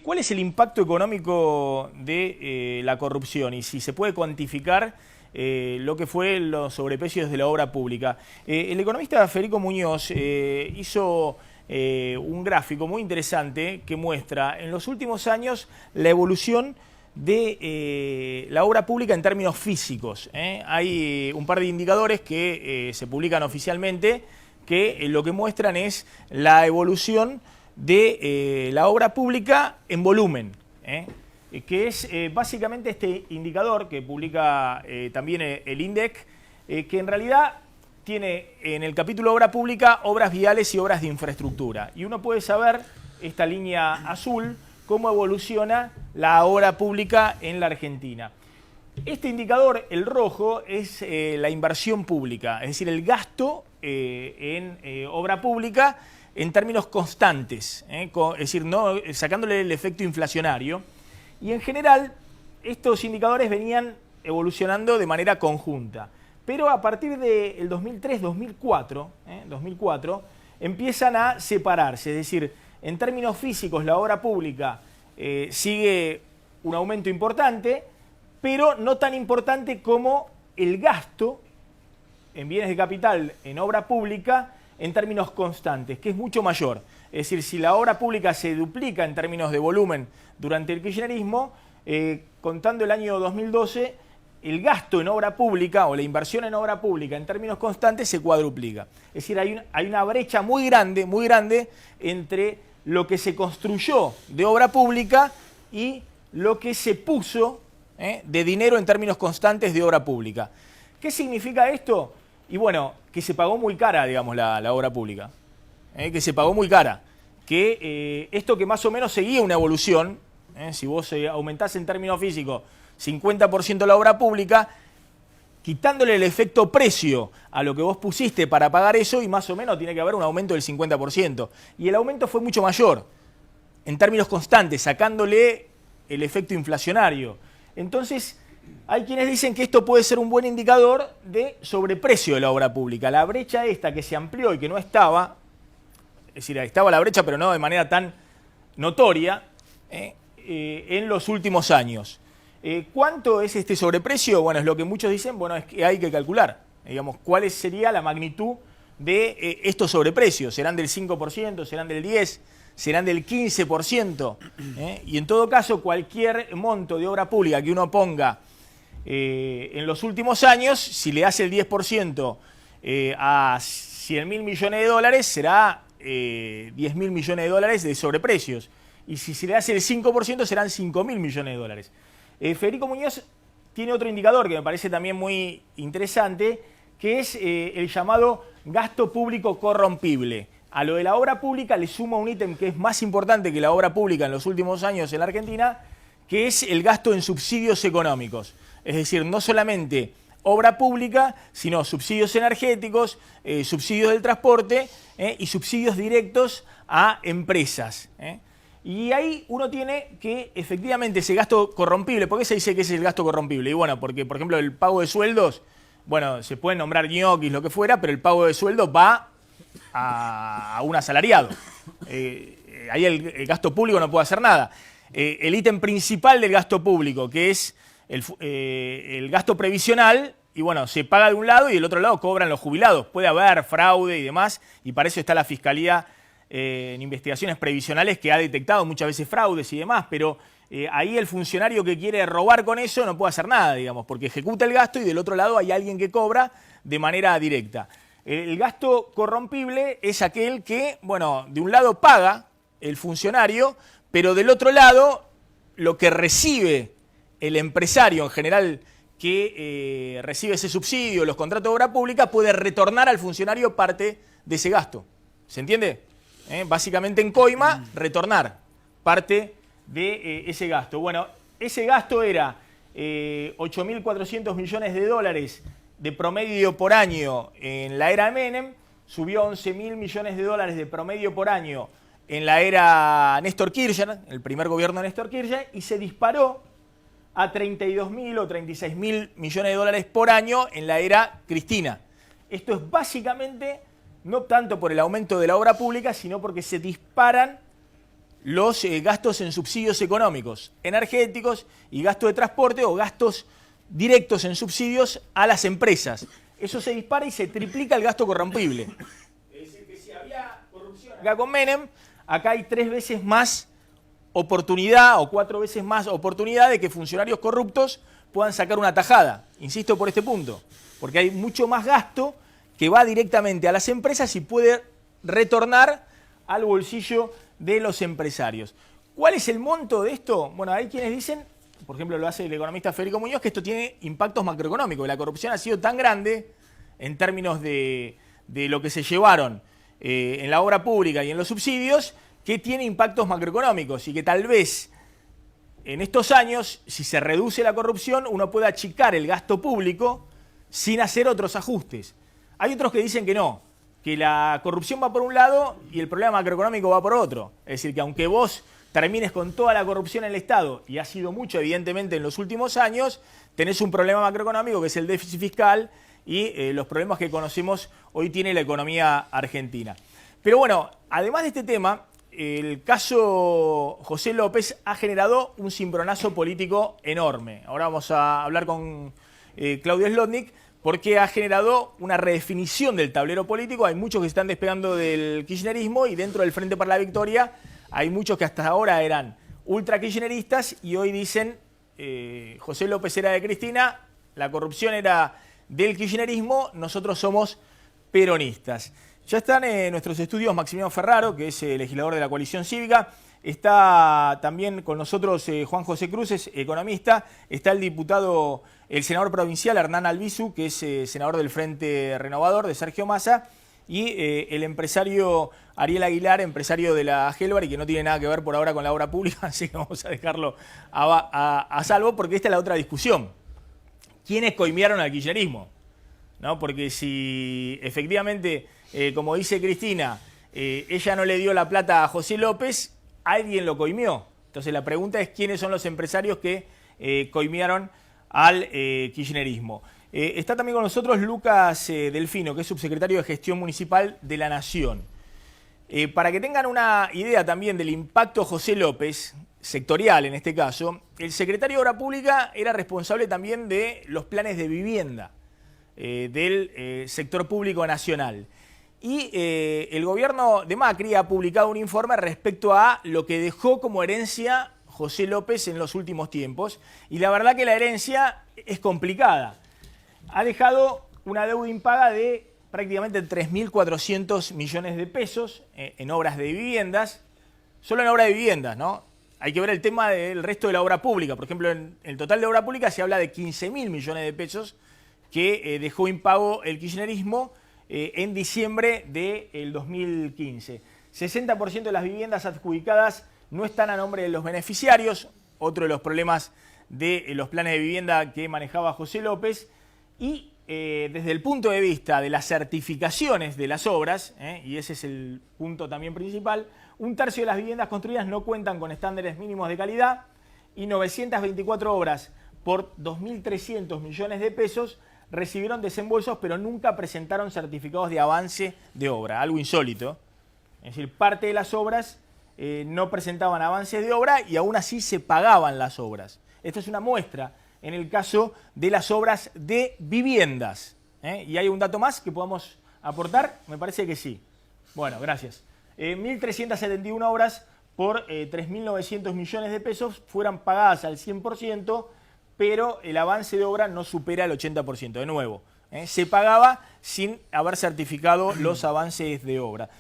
¿Cuál es el impacto económico de la corrupción y si se puede cuantificar lo que fue los sobreprecios de la obra pública? El economista Federico Muñoz hizo un gráfico muy interesante que muestra en los últimos años la evolución de la obra pública en términos físicos. Hay un par de indicadores que se publican oficialmente que lo que muestran es la evolución de la obra pública en volumen, que es básicamente este indicador que publica también el INDEC, que en realidad tiene en el capítulo obra pública obras viales y obras de infraestructura. Y uno puede saber, esta línea azul, cómo evoluciona la obra pública en la Argentina. Este indicador, el rojo, es la inversión pública, es decir, el gasto en obra pública en términos constantes, es decir, no, sacándole el efecto inflacionario. Y en general, estos indicadores venían evolucionando de manera conjunta. Pero a partir del 2003-2004, empiezan a separarse. Es decir, en términos físicos, la obra pública sigue un aumento importante, pero no tan importante como el gasto en bienes de capital en obra pública en términos constantes, que es mucho mayor. Es decir, si la obra pública se duplica en términos de volumen durante el kirchnerismo, contando el año 2012, el gasto en obra pública o la inversión en obra pública en términos constantes se cuadruplica. Es decir, hay una brecha muy grande entre lo que se construyó de obra pública y lo que se puso de dinero en términos constantes de obra pública. ¿Qué significa esto? Y bueno, que se pagó muy cara, digamos, la obra pública. Que se pagó muy cara. Que esto que más o menos seguía una evolución, si vos aumentás en términos físicos 50% la obra pública, quitándole el efecto precio a lo que vos pusiste para pagar eso, y más o menos tiene que haber un aumento del 50%. Y el aumento fue mucho mayor, en términos constantes, sacándole el efecto inflacionario. Entonces, hay quienes dicen que esto puede ser un buen indicador de sobreprecio de la obra pública. La brecha esta que se amplió y que no estaba, es decir, estaba la brecha pero no de manera tan notoria, en los últimos años. ¿Cuánto es este sobreprecio? Bueno, es lo que muchos dicen, bueno, es que hay que calcular, digamos, cuál sería la magnitud de estos sobreprecios. ¿Serán del 5%? ¿Serán del 10%? ¿Serán del 15%? Y en todo caso, cualquier monto de obra pública que uno ponga en los últimos años, si le hace el 10% a 100.000 millones de dólares, será 10.000 millones de dólares de sobreprecios. Y si se le hace el 5%, serán 5.000 millones de dólares. Federico Muñoz tiene otro indicador que me parece también muy interesante, que es el llamado gasto público corrompible. A lo de la obra pública le suma un ítem que es más importante que la obra pública en los últimos años en la Argentina, que es el gasto en subsidios económicos. Es decir, no solamente obra pública, sino subsidios energéticos, subsidios del transporte y subsidios directos a empresas. Y ahí uno tiene que efectivamente ese gasto corrompible. ¿Por qué se dice que es el gasto corrompible? Y bueno, porque por ejemplo el pago de sueldos, bueno, se pueden nombrar ñoquis, lo que fuera, pero el pago de sueldos va a un asalariado. Ahí el gasto público no puede hacer nada. El ítem principal del gasto público, que es el gasto previsional, y bueno, se paga de un lado y del otro lado cobran los jubilados. Puede haber fraude y demás, y para eso está la Fiscalía en investigaciones previsionales que ha detectado muchas veces fraudes y demás, pero ahí el funcionario que quiere robar con eso no puede hacer nada, digamos, porque ejecuta el gasto y del otro lado hay alguien que cobra de manera directa. El gasto corrompible es aquel que, bueno, de un lado paga el funcionario, pero del otro lado lo que recibe el empresario en general que recibe ese subsidio, los contratos de obra pública, puede retornar al funcionario parte de ese gasto. ¿Se entiende? Básicamente en coima, retornar parte de ese gasto. Bueno, ese gasto era 8.400 millones de dólares de promedio por año en la era Menem, subió a 11.000 millones de dólares de promedio por año en la era Néstor Kirchner, el primer gobierno de Néstor Kirchner, y se disparó a 32.000 o 36.000 millones de dólares por año en la era Cristina. Esto es básicamente no tanto por el aumento de la obra pública, sino porque se disparan los gastos en subsidios económicos, energéticos y gasto de transporte o gastos directos en subsidios a las empresas. Eso se dispara y se triplica el gasto corrompible. Es decir, que si había corrupción acá con Menem, acá hay 3 veces más oportunidad o 4 veces más oportunidad de que funcionarios corruptos puedan sacar una tajada. Insisto por este punto, porque hay mucho más gasto que va directamente a las empresas y puede retornar al bolsillo de los empresarios. ¿Cuál es el monto de esto? Bueno, hay quienes dicen, por ejemplo lo hace el economista Federico Muñoz, que esto tiene impactos macroeconómicos. La corrupción ha sido tan grande en términos de lo que se llevaron en la obra pública y en los subsidios, que tiene impactos macroeconómicos y que tal vez en estos años, si se reduce la corrupción, uno puede achicar el gasto público sin hacer otros ajustes. Hay otros que dicen que no, que la corrupción va por un lado y el problema macroeconómico va por otro. Es decir, que aunque vos termines con toda la corrupción en el Estado, y ha sido mucho evidentemente en los últimos años, tenés un problema macroeconómico que es el déficit fiscal y los problemas que conocemos hoy tiene la economía argentina. Pero bueno, además de este tema, el caso José López ha generado un cimbronazo político enorme. Ahora vamos a hablar con Claudio Zlotnik, porque ha generado una redefinición del tablero político. Hay muchos que se están despegando del kirchnerismo y dentro del Frente para la Victoria hay muchos que hasta ahora eran ultra kirchneristas y hoy dicen José López era de Cristina, la corrupción era del kirchnerismo, nosotros somos peronistas. Ya están en nuestros estudios Maximiliano Ferraro, que es legislador de la Coalición Cívica. Está también con nosotros Juan José Cruces, economista. Está el diputado, el senador provincial Hernán Albizu, que es senador del Frente Renovador de Sergio Massa. Y el empresario Ariel Aguilar, empresario de la Gelbar, y que no tiene nada que ver por ahora con la obra pública, así que vamos a dejarlo a salvo, porque esta es la otra discusión. ¿Quiénes coimearon al kirchnerismo? ¿No? Porque si efectivamente, como dice Cristina, ella no le dio la plata a José López, alguien lo coimió. Entonces la pregunta es quiénes son los empresarios que coimearon al kirchnerismo. Está también con nosotros Lucas Delfino, que es subsecretario de Gestión Municipal de la Nación. Para que tengan una idea también del impacto José López, sectorial en este caso, el secretario de Obra Pública era responsable también de los planes de vivienda del sector público nacional. Y el gobierno de Macri ha publicado un informe respecto a lo que dejó como herencia José López en los últimos tiempos. Y la verdad que la herencia es complicada. Ha dejado una deuda impaga de prácticamente 3.400 millones de pesos en obras de viviendas. Solo en obras de viviendas, ¿no? Hay que ver el tema del resto de la obra pública. Por ejemplo, en el total de obra pública se habla de 15.000 millones de pesos que dejó impago el kirchnerismo en diciembre del 2015. 60% de las viviendas adjudicadas no están a nombre de los beneficiarios, otro de los problemas de los planes de vivienda que manejaba José López, y desde el punto de vista de las certificaciones de las obras, y ese es el punto también principal, 1/3 de las viviendas construidas no cuentan con estándares mínimos de calidad y 924 obras por 2.300 millones de pesos recibieron desembolsos, pero nunca presentaron certificados de avance de obra, algo insólito. Es decir, parte de las obras no presentaban avances de obra y aún así se pagaban las obras. Esto es una muestra en el caso de las obras de viviendas. ¿Y hay un dato más que podamos aportar? Me parece que sí. Bueno, gracias. 1.371 obras por 3.900 millones de pesos fueran pagadas al 100%, pero el avance de obra no supera el 80%. De nuevo, se pagaba sin haber certificado los avances de obra.